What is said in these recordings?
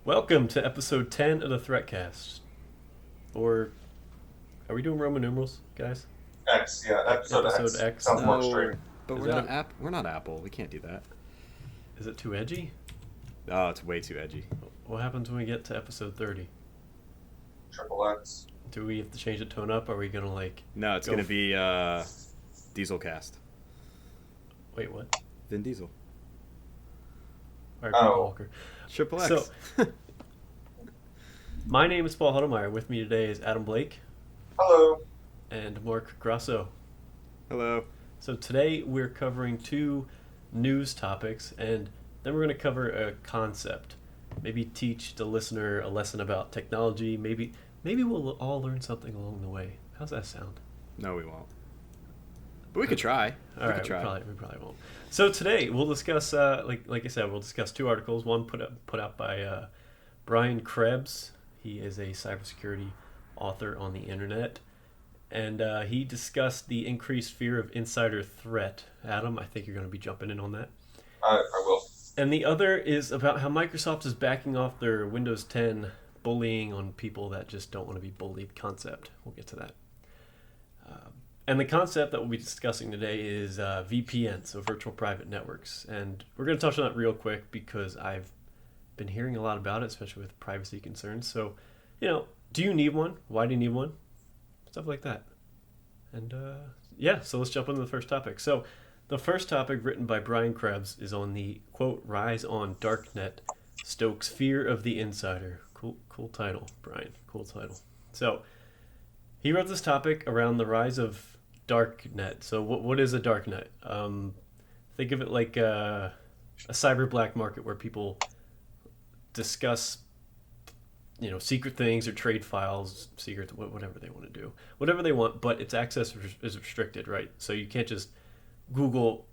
Welcome to episode 10 of the Threatcast. Or, are we doing Roman numerals, guys? X, yeah, episode Episode X. X. Sounds more No, straight. but Is we're that not we're not Apple. We can't do that. Is it too edgy? Oh, it's way too edgy. What happens when we get to episode 30? Triple X. Do we have to change the tone up? Are we going to No, it's Go gonna be Dieselcast. wait, what? Vin Diesel. Alright, Paul Oh. Walker. Triple X. So- My name is Paul Huddlemeyer. With me today is Adam Blake Hello. and Mark Grasso. Hello. So today we're covering two news topics, and then we're going to cover a concept. Maybe teach the listener a lesson about technology. Maybe we'll all learn something along the way. How's that sound? No, we won't. But we could try. All right, we probably won't. So today we'll discuss, like I said, we'll discuss two articles. One put out by Brian Krebs. He is a cybersecurity author on the internet, and he discussed the increased fear of insider threat. Adam, I think you're going to be jumping in on that. I will. And the other is about how Microsoft is backing off their Windows 10 bullying on people that just don't want to be bullied concept. We'll get to that. And the concept that we'll be discussing today is VPNs, so virtual private networks. And we're going to touch on that real quick because I've been hearing a lot about it, especially with privacy concerns. So, do you need one? Why do you need one? Stuff like that. And so let's jump into the first topic. So the first topic, written by Brian Krebs, is on the, quote, rise on Darknet stokes fear of the insider. Cool title, Brian. Cool title. So he wrote this topic around the rise of Darknet. So what is a Darknet? Think of it like a cyber black market where people discuss secret things or trade files, secrets, whatever they want to do, whatever they want, but its access is restricted, right? So you can't just Google,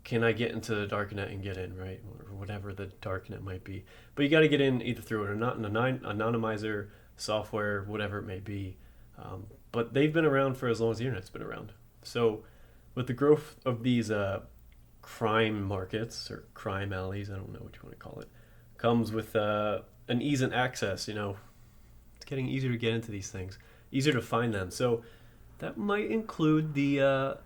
can I get into the Darknet and get in, right? Or whatever the Darknet might be. But you got to get in either through an anonymizer, software, whatever it may be. But they've been around for as long as the internet's been around. So with the growth of these crime markets or crime alleys, I don't know what you want to call it, comes with an ease in access. It's getting easier to get into these things, easier to find them. So that might include the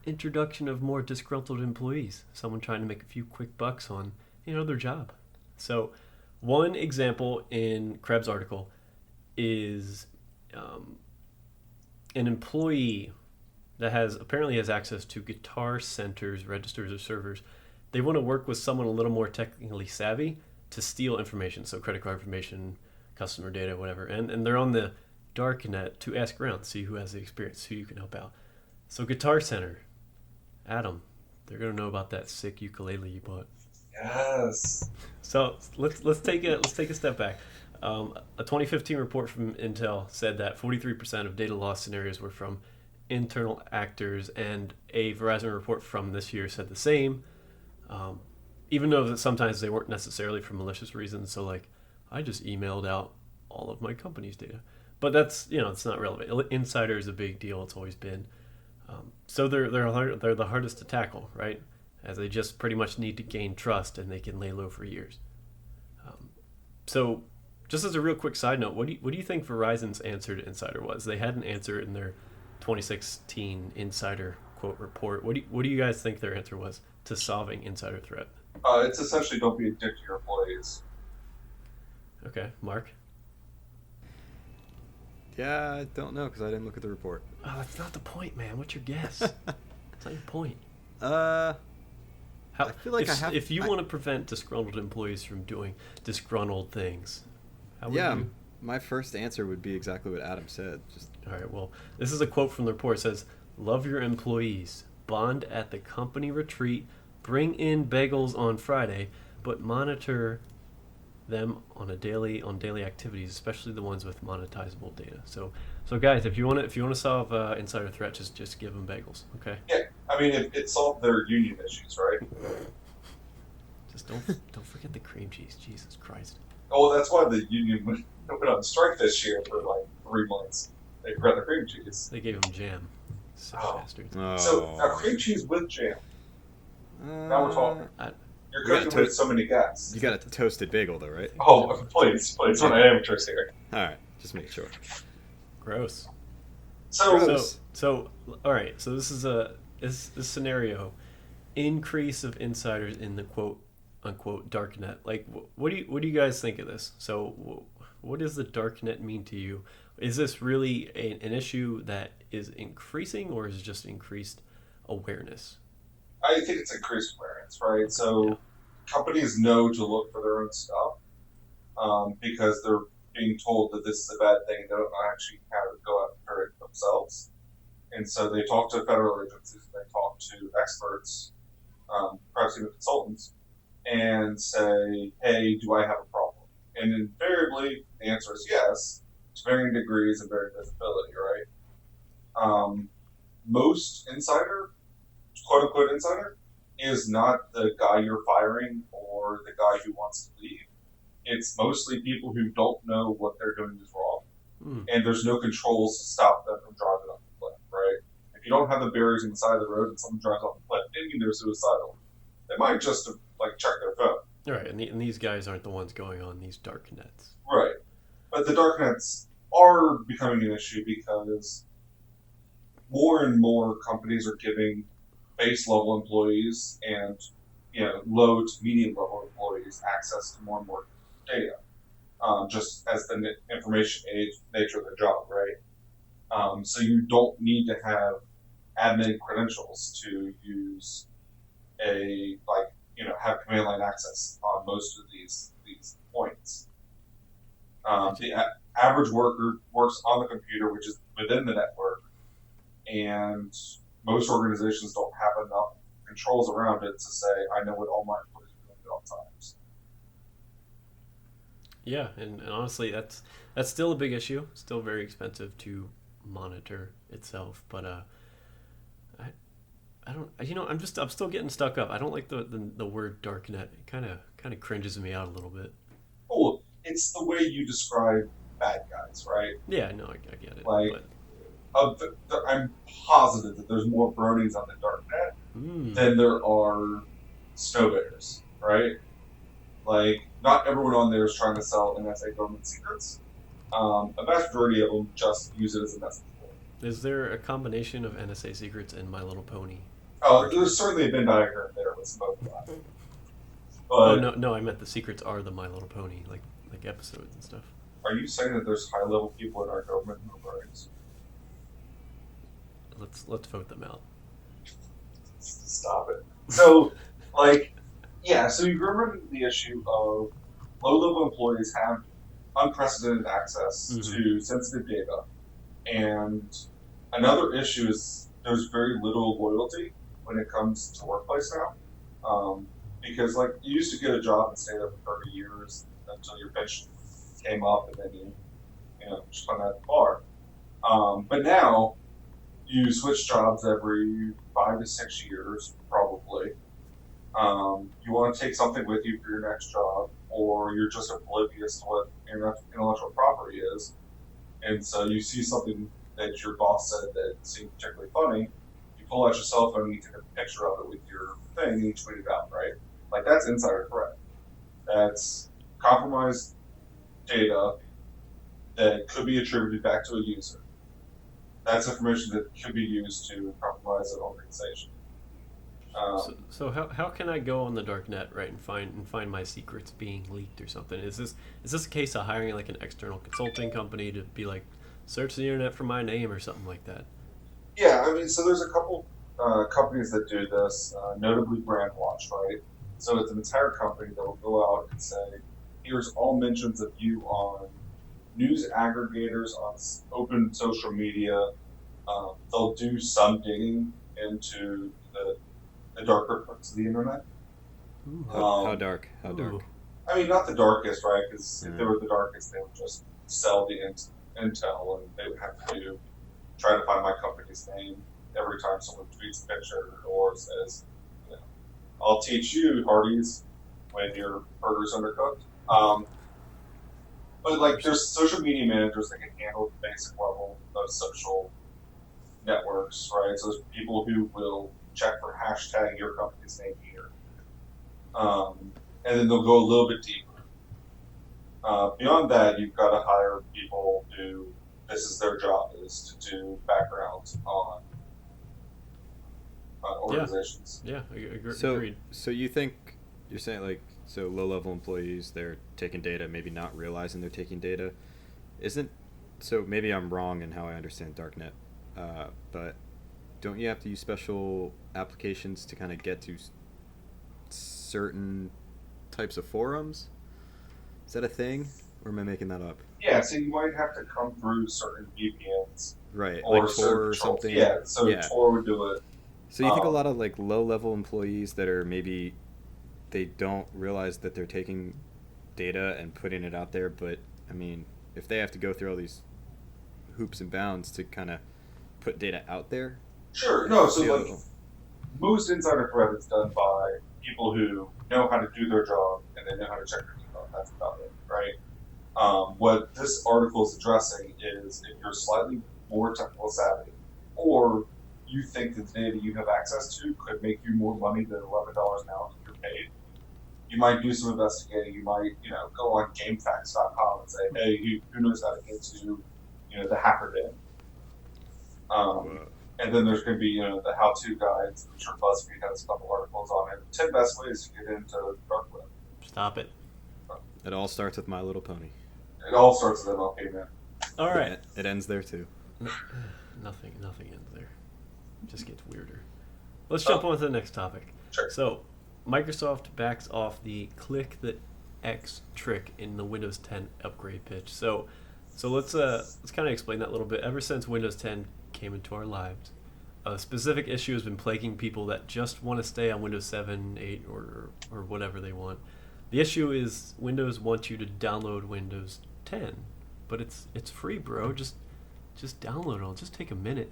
introduction of more disgruntled employees, someone trying to make a few quick bucks on their job. So one example in Krebs' article is an employee that apparently has access to Guitar Center's registers or servers. They want to work with someone a little more technically savvy to steal information, so credit card information, customer data, whatever. And they're on the Darknet to ask around, see who has the experience, who you can help out. So Guitar Center, Adam, they're gonna know about that sick ukulele you bought. Yes. So let's take a step back. A 2015 report from Intel said that 43% of data loss scenarios were from internal actors, and a Verizon report from this year said the same. Even though that sometimes they weren't necessarily for malicious reasons. So I just emailed out all of my company's data, but that's it's not relevant. Insider is a big deal. It's always been. So they're the hardest to tackle, right? As they just pretty much need to gain trust, and they can lay low for years. So, just as a real quick side note, what do you think Verizon's answer to Insider was? They had an answer in their 2016 Insider quote report. What do you guys think their answer was to solving insider threat? It's essentially don't be a dick to your employees. Okay, Mark. Yeah, I don't know because I didn't look at the report. Oh, that's not the point, man. What's your guess? That's not your point. I feel like if you want to prevent disgruntled employees from doing disgruntled things, how would you? My first answer would be exactly what Adam said. All right. Well, this is a quote from the report. It says, "Love your employees. Bond at the company retreat. Bring in bagels on Friday, but monitor them on daily activities, especially the ones with monetizable data." So guys, if you want to solve insider threat, just give them bagels, okay? Yeah, I mean it solved their union issues, right? Just don't forget the cream cheese. Jesus Christ. Oh, that's why the union went on strike this year for 3 months. They forgot the cream cheese. They gave them jam. Sick bastards. Oh. So now cream cheese with jam. Now we're talking. You're You gotta cooking with so many guests. You got a toasted bagel though, right? Oh, please, please, when I am interested. All right, just make sure. Gross. So, Gross. So all right. So this is this scenario, increase of insiders in the quote unquote darknet. Like, what do you guys think of this? So, what does the darknet mean to you? Is this really an issue that is increasing, or is it just increased awareness? I think it's increased awareness, right? So, companies know to look for their own stuff because they're being told that this is a bad thing. They don't actually have to go out and figure it themselves. And so they talk to federal agencies, and they talk to experts, perhaps even consultants, and say, hey, do I have a problem? And invariably, the answer is yes, to varying degrees and varying visibility, right? Most insider, quote unquote insider, is not the guy you're firing or the guy who wants to leave. It's mostly people who don't know what they're doing is wrong, and there's no controls to stop them from driving off the cliff, right? If you don't have the barriers on the side of the road and someone drives off the cliff, thinking they're suicidal, they might just check their phone. All right, and these guys aren't the ones going on these dark nets. Right. But the dark nets are becoming an issue because more and more companies are giving base level employees and low to medium level employees access to more and more data, just as the information age nature of the job, right? So you don't need to have admin credentials to use have command line access on most of these points. The average worker works on the computer, which is within the network, and most organizations don't have enough controls around it to say, I know what all my employees are doing at all times. Yeah, and honestly, that's still a big issue. Still very expensive to monitor itself, but I don't. I'm still getting stuck up. I don't like the word darknet. It kind of cringes me out a little bit. Oh, it's the way you describe bad guys, right? Yeah, no, I get it. Like, I'm positive that there's more bronies on the darknet than there are snow bears, right? Like, not everyone on there is trying to sell NSA government secrets. A vast majority of them just use it as a message board. Is there a combination of NSA secrets and My Little Pony? Oh, there's certainly a Venn diagram there with some overlap. Oh no, I meant the secrets are the My Little Pony, like episodes and stuff. Are you saying that there's high level people in our government who are bronies? Let's vote them out. Stop it. So, so you remember the issue of low-level employees have unprecedented access to sensitive data, and another issue is there's very little loyalty when it comes to workplace now, because you used to get a job and stay there for 30 years until your pension came up, and then you just went out the bar. But now you switch jobs every 5 to 6 years, probably. You want to take something with you for your next job, or you're just oblivious to what intellectual property is. And so you see something that your boss said that seemed particularly funny, you pull out your cell phone and you take a picture of it with your thing and you tweet it out, right? That's insider threat. That's compromised data that could be attributed back to a user. That's information that could be used to compromise an organization. So how can I go on the dark net, right, and find my secrets being leaked or something? Is this a case of hiring an external consulting company to be search the internet for my name or something like that? Yeah, so there's a couple companies that do this, notably Brandwatch, right? So it's an entire company that will go out and say, here's all mentions of you on news aggregators, on open social media. They'll do some digging into the darker parts of the internet. How dark? How dark? Not the darkest, right? Because if they were the darkest, they would just sell the intel, and they would have to try to find my company's name every time someone tweets a picture or says, I'll teach you, Hardee's, when your burger's undercooked. But there's social media managers that can handle the basic level of social networks, right? So there's people who will check for hashtag your company's name here. and then they'll go a little bit deeper. Beyond that, you've got to hire people who this is their job, is to do backgrounds on organizations. Yeah, agreed. So you think you're saying like so low-level employees, they're taking data, maybe not realizing they're taking data, isn't so maybe I'm wrong in how I understand Darknet, but don't you have to use special applications to kind of get to certain types of forums? Is that a thing, or am I making that up? Yeah, so you might have to come through certain VPNs, Right, or like Tor or something. Yeah, so Tor would do it. So you think a lot of like low-level employees that are maybe they don't realize that they're taking data and putting it out there, but I mean, if they have to go through all these hoops and bounds to kind of put data out there. Sure, no, so like most insider threat is done by people who know how to do their job and they know how to check their email. That's about it, right? What this article is addressing is if you're slightly more technical savvy, or you think that the data you have access to could make you more money than $11 an hour that you're paid, you might do some investigating. You might, go on GameFAQs.com and say, hey, who knows how to get to, the hacker bin? And then there's going to be, the how-to guides. I'm sure BuzzFeed has a couple articles on it. 10 best ways to get into the dark web. Stop it. It all starts with My Little Pony. It all starts with MLP, man. All right. It ends there too. Nothing ends there. It just gets weirder. Let's jump on to the next topic. Sure. So, Microsoft backs off the click the X trick in the Windows 10 upgrade pitch. So let's kind of explain that a little bit. Ever since Windows 10 came into our lives, a specific issue has been plaguing people that just want to stay on Windows 7, 8, or whatever they want. The issue is Windows wants you to download Windows 10, but it's free, bro. Just download it. It'll just take a minute.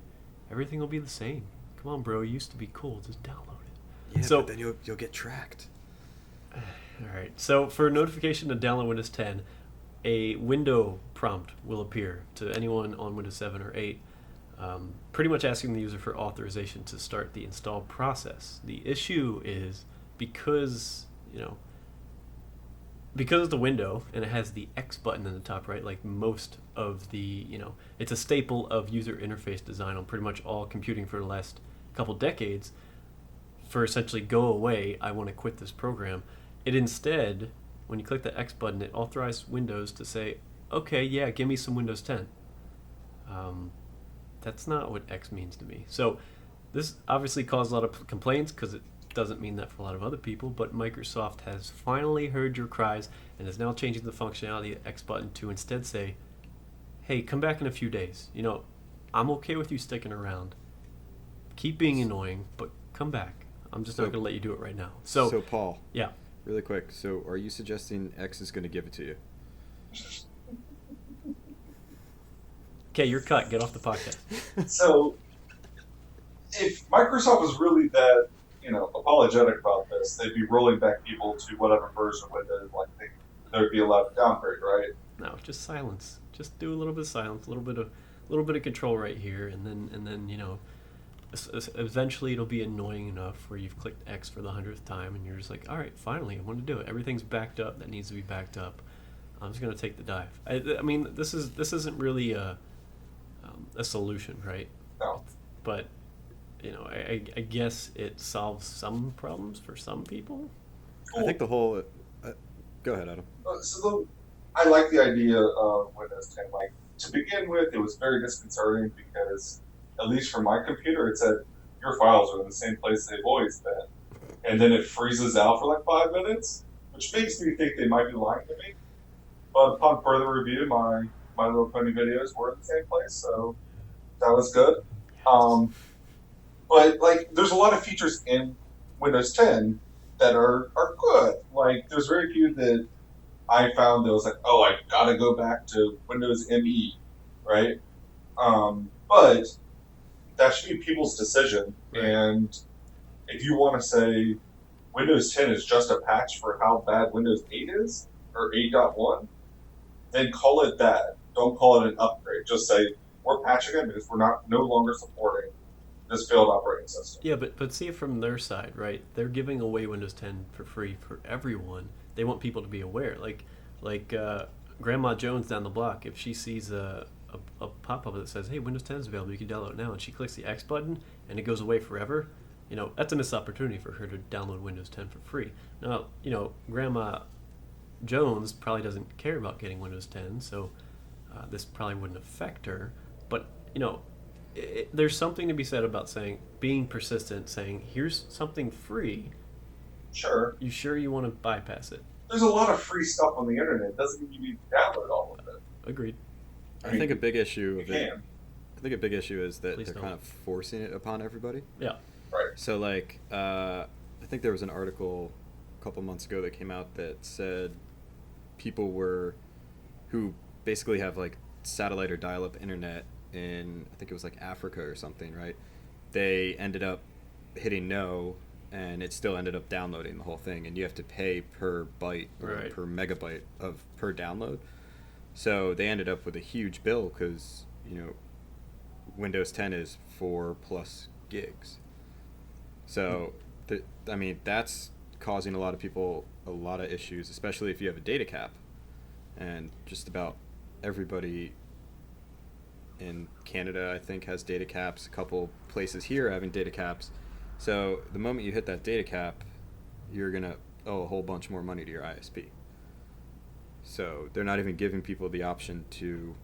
Everything will be the same. Come on, bro. It used to be cool. Just download it. Yeah, so, but then you'll get tracked. All right. So for notification to download Windows 10, a window prompt will appear to anyone on Windows 7 or 8, pretty much asking the user for authorization to start the install process. The issue is because it's a window and it has the X button in the top right, like most of the, it's a staple of user interface design on pretty much all computing for the last couple decades. For essentially go away, I want to quit this program. It instead, when you click the X button, it authorizes Windows to say, okay, yeah, give me some Windows 10. That's not what X means to me. So this obviously caused a lot of complaints because it doesn't mean that for a lot of other people, but Microsoft has finally heard your cries and is now changing the functionality of the X button to instead say, hey, come back in a few days. I'm okay with you sticking around. Keep being annoying, but come back. I'm just not going to let you do it right now. So Paul. Yeah. Really quick. So are you suggesting X is going to give it to you? Okay, you're cut. Get off the podcast. So if Microsoft was really that, apologetic about this, they'd be rolling back people to whatever version of Windows they'd be allowed to downgrade, right? No, just silence. Just do a little bit of silence, a little bit of control right here, and then eventually it'll be annoying enough where you've clicked X for the 100th time and you're just like, all right, finally, I want to do it. Everything's backed up that needs to be backed up. I'm just gonna take the dive. I mean, this isn't really a solution, right? No. But I guess it solves some problems for some people. I think the whole. Go ahead, Adam. I like the idea of Windows 10. Like, to begin with, it was very disconcerting because, at least for my computer, it said your files are in the same place they've always been, and then it freezes out for like 5 minutes, which makes me think they might be lying to me. But upon further review, my Little Pony videos were in the same place, so that was good. But there's a lot of features in Windows 10 that are good. Like, there's very few that I found that was like, oh, I gotta go back to Windows ME, right? But that should be people's decision. Right. And if you want to say Windows 10 is just a patch for how bad Windows 8 is, or 8.1, then call it that. Don't call it an upgrade. Just say, we're patching it because we're no longer supporting this failed operating system. Yeah, but see it from their side, right? They're giving away Windows 10 for free for everyone. They want people to be aware. Like Grandma Jones down the block, if she sees a pop-up that says, "Hey, Windows 10 is available. You can download it now," and she clicks the X button and it goes away forever, that's a missed opportunity for her to download Windows 10 for free. Now, Grandma Jones probably doesn't care about getting Windows 10, so this probably wouldn't affect her. But there's something to be said about being persistent, saying, "Here's something free. Sure. You sure you want to bypass it?" There's a lot of free stuff on the internet. It doesn't mean you need to download all of it. Agreed. I think a big issue of it. Can. I think a big issue is that Please they're don't. kind of forcing it upon everybody. Yeah. Right. So I think there was an article a couple months ago that came out that said people who basically have like satellite or dial-up internet in, I think it was like Africa or something, right? They ended up hitting no, and it still ended up downloading the whole thing, and you have to pay per byte or Right. per megabyte per download. So they ended up with a huge bill because Windows 10 is 4+ gigs. So that's causing a lot of people a lot of issues, especially if you have a data cap. And just about everybody in Canada, I think, has data caps. A couple places here are having data caps. So the moment you hit that data cap, you're going to owe a whole bunch more money to your ISP. So they're not even giving people the option to,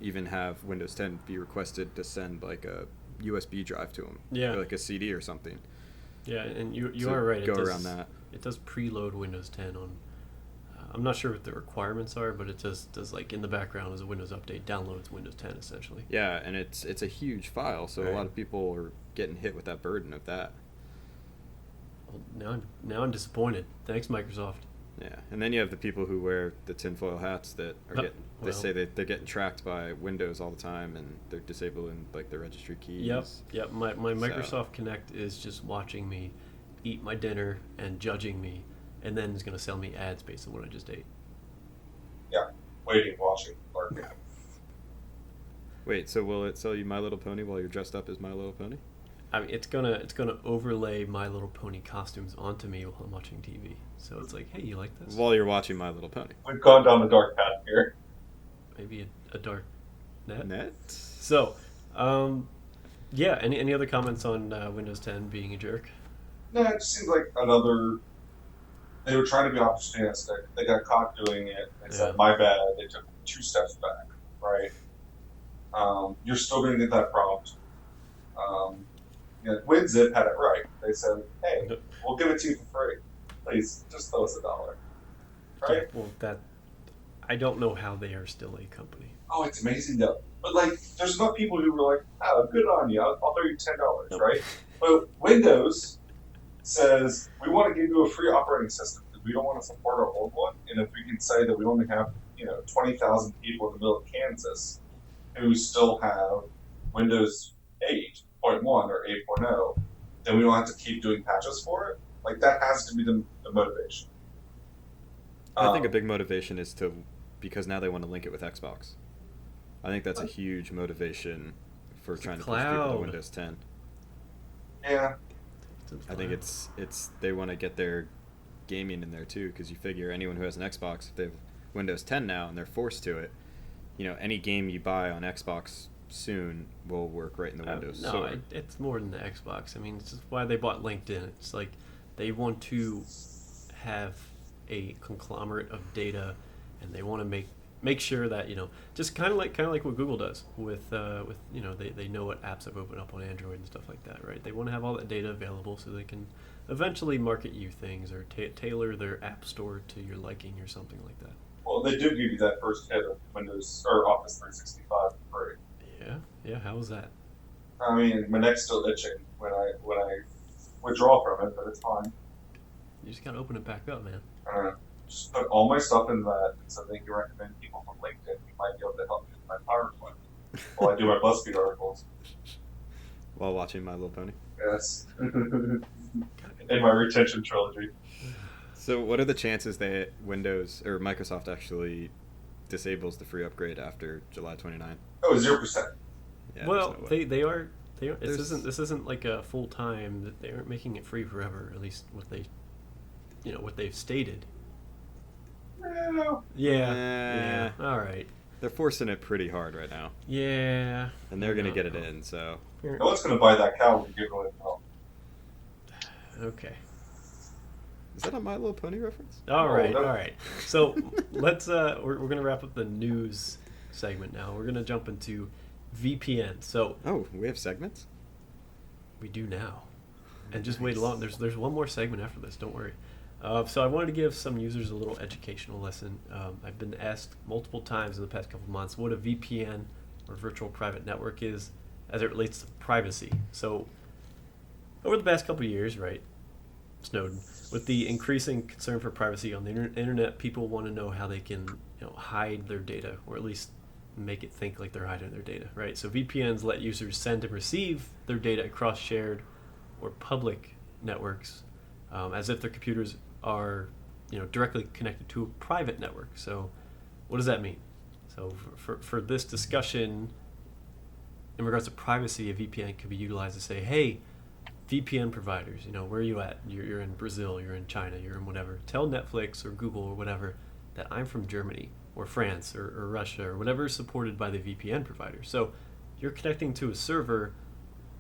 even have Windows 10 be requested to send like a USB drive to them. Yeah. Or like a CD or something. Yeah, and you So are right. go around that. It does preload Windows 10 on. I'm not sure what the requirements are, but it just does like in the background as a Windows update downloads Windows 10 essentially. Yeah, and it's a huge file, so Right. a lot of people are getting hit with that burden of that. Well, now I'm disappointed. Thanks, Microsoft. Yeah, and then you have the people who wear the tinfoil hats that are Oh, they well. say that they're getting tracked by Windows all the time, and they're disabling like the registry keys. Yep. My Microsoft Connect is just watching me eat my dinner and judging me, and then it's going to sell me ads based on what I just ate. Yeah. Waiting, watching, lurking. Wait, so will it sell you My Little Pony while you're dressed up as My Little Pony? I mean, it's gonna overlay My Little Pony costumes onto me while I'm watching TV. So it's like, hey, you like this? While you're watching My Little Pony. We've gone down the dark path here. Maybe a dark net. Net? So, yeah. Any other comments on Windows 10 being a jerk? No, it just seems like another. They were trying to be opportunistic. They got caught doing it. They said, "My bad." They took 2 steps back. Right. You're still going to get that prompt. WinZip had it right. They said, "Hey, we'll give it to you for free. Please, just throw us $1." Right? Yeah, well, I don't know how they are still a company. Oh, it's amazing though. But there's enough people who were like, "Oh, good on you. I'll throw you $10." Nope. Right? But Windows says we want to give you a free operating system because we don't want to support our old one. And if we can say that we only have 20,000 people in the middle of Kansas who still have Windows 8.1 or 8.0, then we don't have to keep doing patches for it. That has to be the motivation. I think a big motivation is because now they want to link it with Xbox. I think that's a huge motivation for It's trying the to push people to cloud. Windows 10. Yeah. I think it's they want to get their gaming in there too, because you figure anyone who has an Xbox, if they have Windows 10 now and they're forced to it, any game you buy on Xbox soon will work right in the Windows No, Store. it's more than the Xbox. I mean, it's just why they bought LinkedIn. It's like they want to have a conglomerate of data, and they want to make sure that just kind of like what Google does with they know what apps have opened up on Android and stuff like that, right? They want to have all that data available so they can eventually market you things or tailor their app store to your liking or something like that. Well, they do give you that first hit of Windows or Office 365 for free. Yeah. How was that? I mean, my neck's still itching when I withdraw from it, but it's fine. You just gotta open it back up, man. Just put all my stuff in that, so they can recommend people from LinkedIn who might be able to help me with my PowerPoint while I do my BuzzFeed articles. While watching My Little Pony. Yes. In my retention trilogy. So what are the chances that Windows or Microsoft actually disables the free upgrade after July 29th? Oh, 0%. Yeah, Well, there's no way. they are This isn't like a full time. That they aren't making it free forever. At least what they've stated. Well, Yeah. All right. They're forcing it pretty hard right now. Yeah. And they're gonna get it in. So no one's going to buy that cow when you give away milk. Okay. is that a My Little Pony reference? All right. So let's we're gonna wrap up the news segment now. We're gonna jump into VPN. So Oh, we have segments. we do now, and just wait along. There's one more segment after this. Don't worry. So I wanted to give some users a little educational lesson. I've been asked multiple times in the past couple of months what a VPN or virtual private network is as it relates to privacy. So over the past couple of years, right, Snowden, with the increasing concern for privacy on the internet, people want to know how they can hide their data, or at least make it think like they're hiding their data, right? So VPNs let users send and receive their data across shared or public networks, as if their computers are directly connected to a private network. So what does that mean? So for this discussion in regards to privacy, a VPN could be utilized to say, hey, VPN providers, where are you at? You're in Brazil, you're in China, you're in whatever. Tell Netflix or Google or whatever that I'm from Germany or France or Russia or whatever is supported by the VPN provider. So you're connecting to a server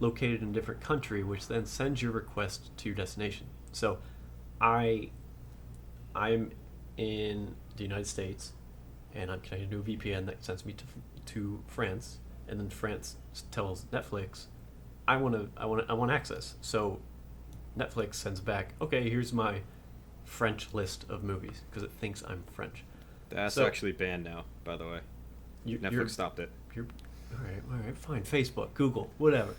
located in a different country, which then sends your request to your destination. So I'm in the United States, and I'm connected to a VPN that sends me to France, and then France tells Netflix, I want access. So Netflix sends back, okay, here's my French list of movies because it thinks I'm French. That's actually banned now, by the way. Netflix stopped it. All right, fine. Facebook, Google, whatever.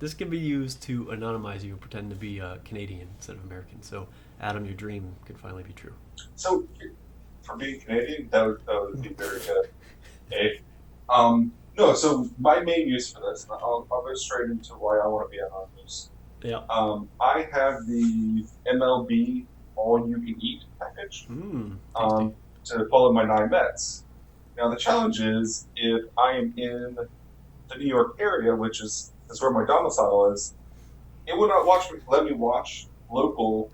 This can be used to anonymize you and pretend to be Canadian instead of American. So, Adam, your dream could finally be true. So, for being Canadian, that would be very good. Okay. No, so my main use for this, and I'll go straight into why I want to be anonymous. Yeah. I have the MLB All You Can Eat package to follow my 9 Mets. Now, the challenge is if I am in the New York area, which is where my domicile is, it would not let me watch local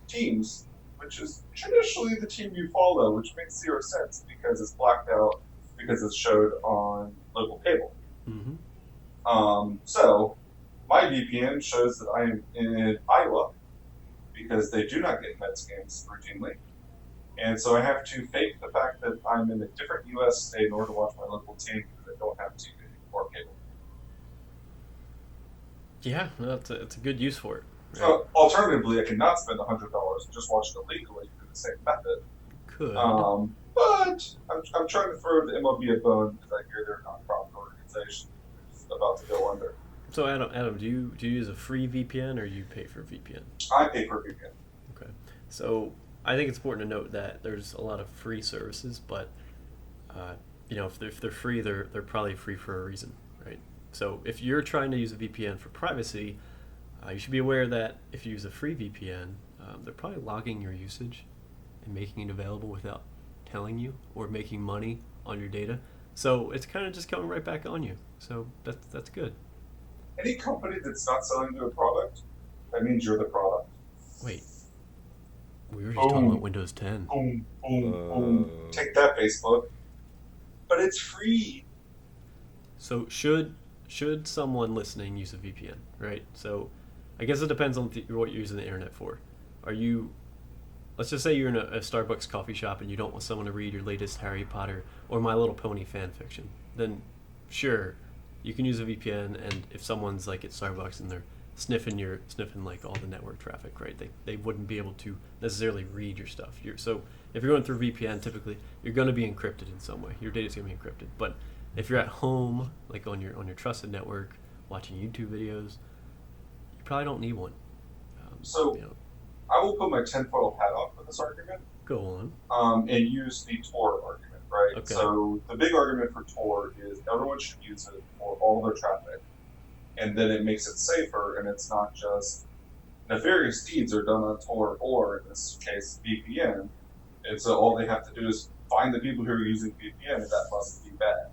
teams, which is traditionally the team you follow, which makes zero sense because it's blacked out because it's showed on local cable. Mm-hmm. So my VPN shows that I am in Iowa because they do not get Mets games routinely. And so I have to fake the fact that I'm in a different U.S. state in order to watch my local team because I don't have TV or cable. Yeah, it's a good use for it. Right? So alternatively, I cannot spend $100 and just watch it illegally through the same method. Could. But I'm trying to throw the MLB a bone because I hear they're a nonprofit organization who's about to go under. So Adam, do you use a free VPN or you pay for a VPN? I pay for a VPN. Okay. So I think it's important to note that there's a lot of free services, but if they're free, they're probably free for a reason, right? So if you're trying to use a VPN for privacy, you should be aware that if you use a free VPN, they're probably logging your usage and making it available without telling you or making money on your data. So it's kind of just coming right back on you. So that's good. Any company that's not selling you a product, that means you're the product. Wait. We were just talking about Windows 10. Boom, boom, boom. Take that, Facebook. But it's free. So should someone listening use a VPN, right? So I guess it depends on what you're using the internet for. Let's just say you're in a Starbucks coffee shop and you don't want someone to read your latest Harry Potter or My Little Pony fan fiction. Then sure, you can use a VPN, and if someone's like at Starbucks and they're sniffing like all the network traffic, right? They wouldn't be able to necessarily read your stuff. So if you're going through VPN, typically you're going to be encrypted in some way. Your data's going to be encrypted. But if you're at home, like on your trusted network, watching YouTube videos, you probably don't need one. I will put my tinfoil hat on for this argument. Go on. And use the Tor argument, right? Okay. So the big argument for Tor is everyone should use it for all their traffic. And then it makes it safer, and it's not just nefarious deeds are done on Tor or, in this case, VPN. And so all they have to do is find the people who are using VPN, and that must be bad.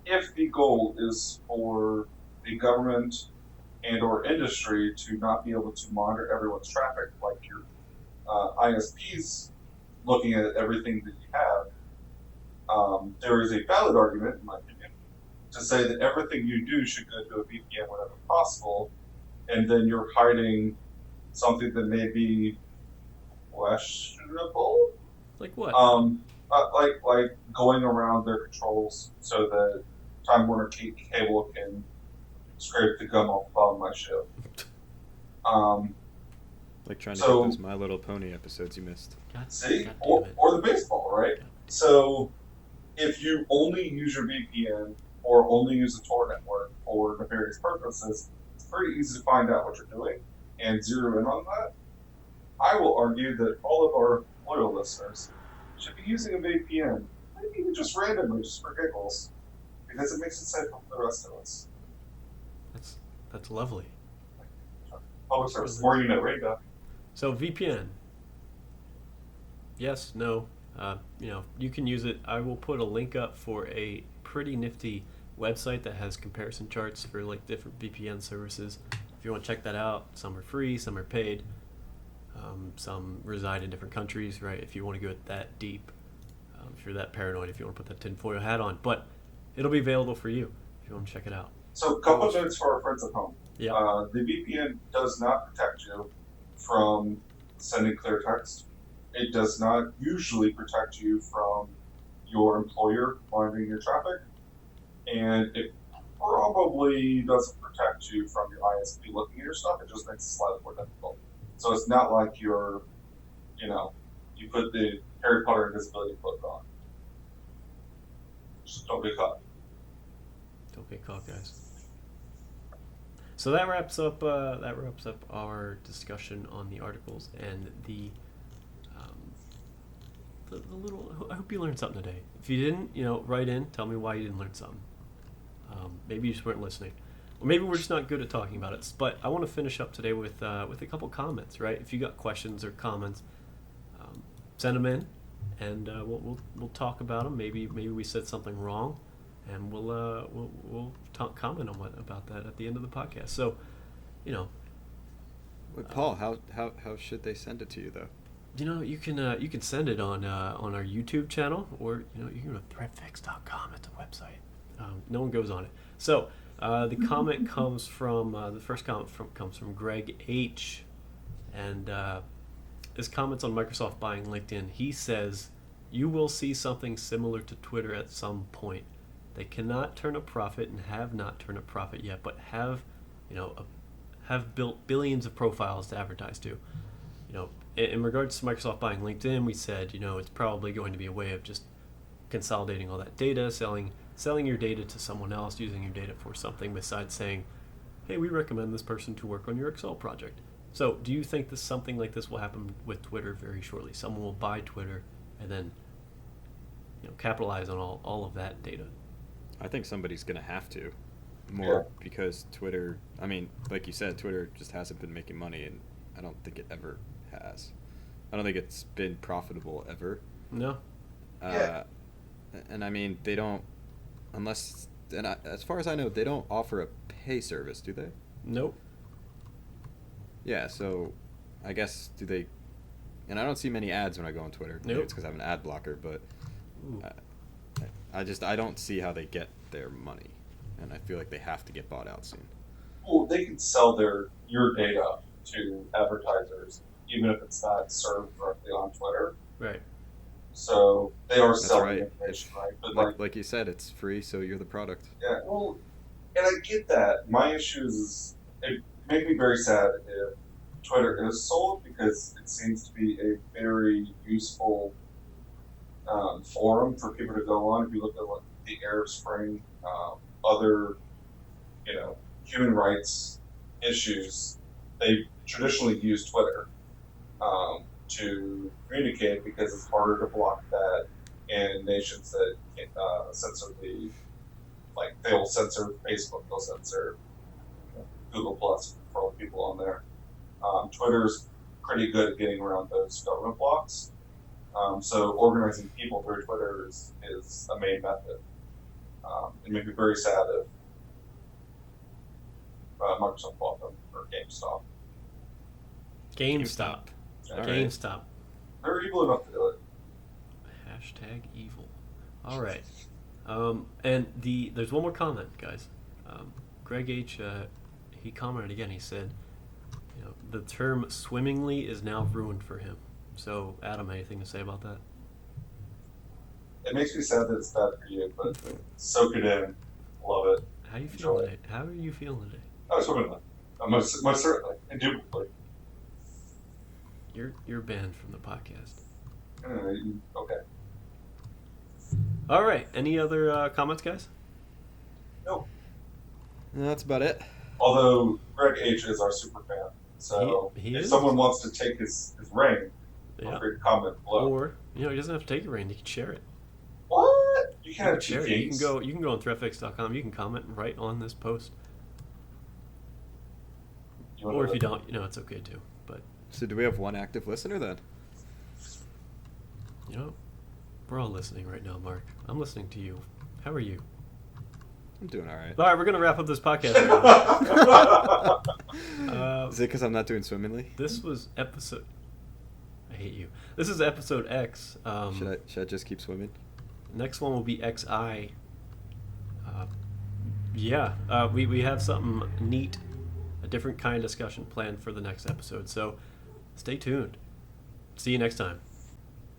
if the goal is for the government and or industry to not be able to monitor everyone's traffic, like your ISPs looking at everything that you have, there is a valid argument, in my opinion, to say that everything you do should go to a VPN whenever possible, and then you're hiding something that may be questionable. Like what? Like going around their controls so that Time Warner Cable can scrape the gum off the bottom of my ship. Like trying to get those My Little Pony episodes you missed. See? Or the baseball, right? So if you only use your VPN or only use the Tor network for nefarious purposes, it's pretty easy to find out what you're doing and zero in on that. I will argue that all of our loyal listeners should be using a VPN, maybe even just randomly, just for giggles, because it makes it safer for the rest of us. That's lovely. Public service, more you know, right, Doc? So VPN. Yes, no. You can use it. I will put a link up for a pretty nifty website that has comparison charts for like different VPN services. If you want to check that out, some are free, some are paid. Some reside in different countries, right? If you want to go that deep, if you're that paranoid, if you want to put that tinfoil hat on. But it'll be available for you if you want to check it out. So a couple of notes for our friends at home. Yeah. The VPN does not protect you from sending clear text. It does not usually protect you from your employer monitoring your traffic. And it probably doesn't protect you from your ISP looking at your stuff. It just makes it slightly more difficult. So it's not like you put the Harry Potter invisibility cloak on. Just don't get caught. Don't get caught, guys. So that wraps up our discussion on the articles and the little. I hope you learned something today. If you didn't, write in. Tell me why you didn't learn something. Maybe you just weren't listening. Or maybe we're just not good at talking about it. But I want to finish up today with a couple comments, right? If you got questions or comments, send them in, and we'll talk about them. Maybe we said something wrong, and we'll comment on about that at the end of the podcast. So, Wait, Paul, how should they send it to you though? You can send it on our YouTube channel, or you can go to ThreatFix.com. It's a website. No one goes on it. So. The comment comes from the first comment comes from Greg H, and his comments on Microsoft buying LinkedIn. He says, "You will see something similar to Twitter at some point. They cannot turn a profit and have not turned a profit yet, but have built billions of profiles to advertise to. In regards to Microsoft buying LinkedIn, we said it's probably going to be a way of just consolidating all that data, selling your data to someone else, using your data for something besides saying, hey, we recommend this person to work on your Excel project. So do you think something like this will happen with Twitter very shortly? Someone will buy Twitter and then capitalize on all of that data? I think somebody's going to have to more because Twitter, like you said, Twitter just hasn't been making money, and I don't think it ever has. I don't think it's been profitable ever. No. And they don't, as far as I know, they don't offer a pay service, do they? Nope. Yeah, so I guess do they? And I don't see many ads when I go on Twitter. Maybe it's because I have an ad blocker, but I don't see how they get their money, and I feel like they have to get bought out soon. Well, they can sell your data to advertisers, even if it's not served directly on Twitter. Right. So they are selling information, right? But like you said, it's free, so you're the product. Yeah, well, and I get that. My issue is it made me very sad if Twitter is sold, because it seems to be a very useful forum for people to go on. If you look at the Arab Spring, other human rights issues, they traditionally use Twitter to communicate, because it's harder to block that in nations that censor they'll censor Facebook, they'll censor Google Plus for all the people on there. Twitter's pretty good at getting around those government blocks. So organizing people through Twitter is a main method. It made me very sad if Microsoft bought them, or GameStop. GameStop. Yeah, GameStop. they're evil enough to do it. Hashtag evil. All right. And there's one more comment, guys. Greg H. He commented again. He said, the term "swimmingly" is now ruined for him. So, Adam, anything to say about that? It makes me sad that it's bad for you, but soak it in. Love it. How you Enjoy feeling it. today? How are you feeling today? Oh, swimmingly. Most certainly. Indubitably. You're banned from the podcast. Okay. All right. Any other comments, guys? No. No, that's about it. Although Greg H is our super fan, so He if is? someone wants to take his ring, feel Yeah. free to comment below. Or he doesn't have to take it, Randy. You can share it. What? You You can't can have share two it. games. You can go on ThreatFix.com. You can comment right on this post. You wanna Or if do you it? don't, it's okay too. But So do we have one active listener then? we're all listening right now, Mark. I'm listening to you. How are you? I'm doing all right. All right, we're gonna wrap up this podcast. Right now. Is it because I'm not doing swimmingly? This was episode. I hate you. This is episode X. Should I just keep swimming? Next one will be XI. We have something neat, a different kind of discussion planned for the next episode. So stay tuned. See you next time.